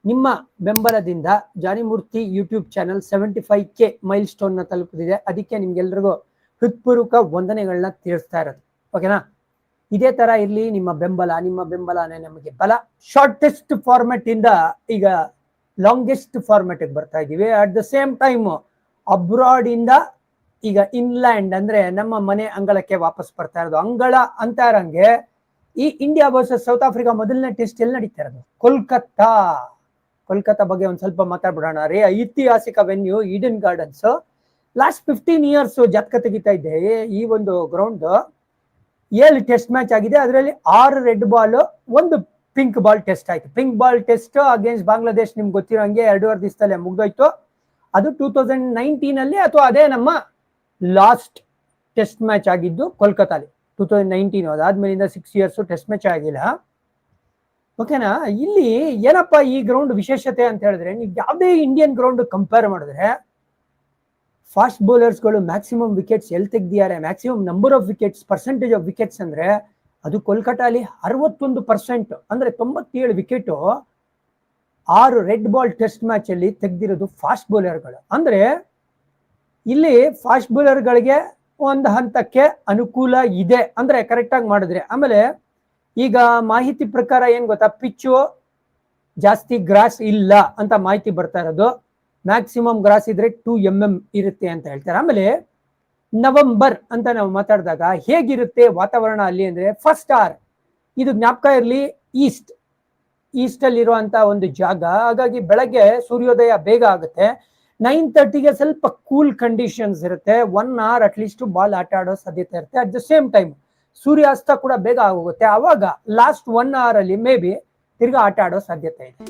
ನಿಮ್ಮ ಬೆಂಬಲದಿಂದ Janimurthy YouTube channel 75K milestone ನ ತಲುಪಿದೆ. ಅದಕ್ಕೆ ನಿಮ್ಗೆಲ್ರಿಗೂ ಹೃತ್ಪೂರ್ವಕ ವಂದನೆಗಳನ್ನ ತಿಳಿಸ್ತಾ ಇರೋದು. ಓಕೆನಾ? ಇದೇ ತರ ಇರ್ಲಿ ನಿಮ್ಮ ಬೆಂಬಲನೇ ನಮಗೆ ಬಲ. ಶಾರ್ಟೆಸ್ಟ್ ಫಾರ್ಮೆಟ್ ಇಂದ ಈಗ ಲಾಂಗೆಸ್ಟ್ ಫಾರ್ಮೆಟ್ ಬರ್ತಾ ಇದೀವಿ. At the same time abroad ಇಂದ ಈಗ ಇನ್ಲ್ಯಾಂಡ್ ಅಂದ್ರೆ ನಮ್ಮ ಮನೆ ಅಂಗಳಕ್ಕೆ ವಾಪಸ್ ಬರ್ತಾ ಇರೋದು. ಅಂಗಳ ಅಂತ ಇರಂಗೆ ಈ ಇಂಡಿಯಾ ವರ್ಸಸ್ ಸೌತ್ ಆಫ್ರಿಕಾ ಮೊದಲನೇ ಟೆಸ್ಟ್ ಎಲ್ಲಿ ನಡೀತಾ ಇರೋದು? ಕೋಲ್ಕತ್ತಾ ಬಗ್ಗೆ ಒಂದ್ ಸ್ವಲ್ಪ ಮಾತಾಡ್ಬಿಡೋಣ ರೀ. ಐತಿಹಾಸಿಕ venue Eden gardens. Last 15 years ಜಾತಕ ತೆಗಿತಾ ಇದ್ದೆ. ಈ ಒಂದು ಗ್ರೌಂಡ್ 7 ಟೆಸ್ಟ್ ಮ್ಯಾಚ್ ಆಗಿದೆ. ಅದರಲ್ಲಿ 6 red ball, 1 pink ball test ಆಯ್ತು. Pink ball test against Bangladesh ನಿಮ್ಗೆ ಗೊತ್ತಿರೋ ಹಂಗೆ 2.5 ದಿವಸದಲ್ಲೇ ಮುಗ್ದೋಯ್ತು. ಅದು 2019 ಅಲ್ಲಿ ಅಥವಾ ಅದೇ ನಮ್ಮ ಲಾಸ್ಟ್ ಟೆಸ್ಟ್ ಮ್ಯಾಚ್ ಆಗಿದ್ದು ಕೋಲ್ಕತ್ತಾಲಿ 2019. ಅದಾದ್ಮೇಲಿಂದ 6 ಇಯರ್ಸ್ ಟೆಸ್ಟ್ ಮ್ಯಾಚ್ ಆಗಿಲ್ಲ. ಓಕೆನಾ? ಇಲ್ಲಿ ಏನಪ್ಪಾ ಈ ಗ್ರೌಂಡ್ ವಿಶೇಷತೆ ಅಂತ ಹೇಳಿದ್ರೆ, ನೀವು ಯಾವುದೇ ಇಂಡಿಯನ್ ಗ್ರೌಂಡ್ ಕಂಪೇರ್ ಮಾಡಿದ್ರೆ ಫಾಸ್ಟ್ ಬೌಲರ್ಸ್ಗಳು ಮ್ಯಾಕ್ಸಿಮಮ್ ವಿಕೆಟ್ಸ್ ಎಲ್ಲಿ ತೆಗ್ದಿದ್ದಾರೆ, maximum number of wickets, percentage of wickets ಅಂದ್ರೆ ಅದು ಕೋಲ್ಕತ್ತಾಲಿ 61%, ಅಂದ್ರೆ 97 wicket 6 red ball test match ಅಲ್ಲಿ ತೆಗ್ದಿರೋದು ಫಾಸ್ಟ್ ಬೌಲರ್ಗಳು. ಅಂದ್ರೆ ಇಲ್ಲಿ ಫಾಸ್ಟ್ ಬೌಲರ್ಗಳಿಗೆ ಒಂದು ಹಂತಕ್ಕೆ ಅನುಕೂಲ ಇದೆ ಅಂದ್ರೆ ಕರೆಕ್ಟ್ ಆಗಿ ಮಾಡಿದ್ರೆ. ಆಮೇಲೆ ಈಗ ಮಾಹಿತಿ ಪ್ರಕಾರ ಏನ್ ಗೊತ್ತಾ, ಪಿಚ್ಚು ಜಾಸ್ತಿ ಗ್ರಾಸ್ ಇಲ್ಲ ಅಂತ ಮಾಹಿತಿ ಬರ್ತಾ ಇರೋದು. ಮ್ಯಾಕ್ಸಿಮಮ್ ಗ್ರಾಸ್ ಇದ್ರೆ 2 mm ಇರುತ್ತೆ ಅಂತ ಹೇಳ್ತಾರೆ. ಆಮೇಲೆ ನವೆಂಬರ್ ಅಂತ ನಾವು ಮಾತಾಡಿದಾಗ ಹೇಗಿರುತ್ತೆ ವಾತಾವರಣ ಅಲ್ಲಿ ಅಂದ್ರೆ, ಫಸ್ಟ್ ಆರ್ ಇದು ಜ್ಞಾಪಕ ಇರಲಿ, ಈಸ್ಟ್ ಅಲ್ಲಿ ಇರುವಂತ ಒಂದು ಜಾಗ. ಹಾಗಾಗಿ ಬೆಳಗ್ಗೆ ಸೂರ್ಯೋದಯ ಬೇಗ ಆಗುತ್ತೆ. 9:30ಗೆ ಸ್ವಲ್ಪ ಕೂಲ್ ಕಂಡೀಷನ್ಸ್ ಇರುತ್ತೆ. 1 hour ಅಟ್ಲೀಸ್ಟ್ ಬಾಲ್ ಆಟ ಆಡೋ ಸಾಧ್ಯತೆ ಇರುತ್ತೆ. ಅಟ್ ದ ಸೇಮ್ ಟೈಮ್ ಸೂರ್ಯಾಸ್ತ ಕೂಡ ಬೇಗ ಆಗೋಗುತ್ತೆ. ಅವಾಗ ಲಾಸ್ಟ್ 1 hour ಅಲ್ಲಿ ಮೇ ಬಿ ತಿರ್ಗಾ ಆಟ ಆಡೋ ಸಾಧ್ಯತೆ ಇದೆ.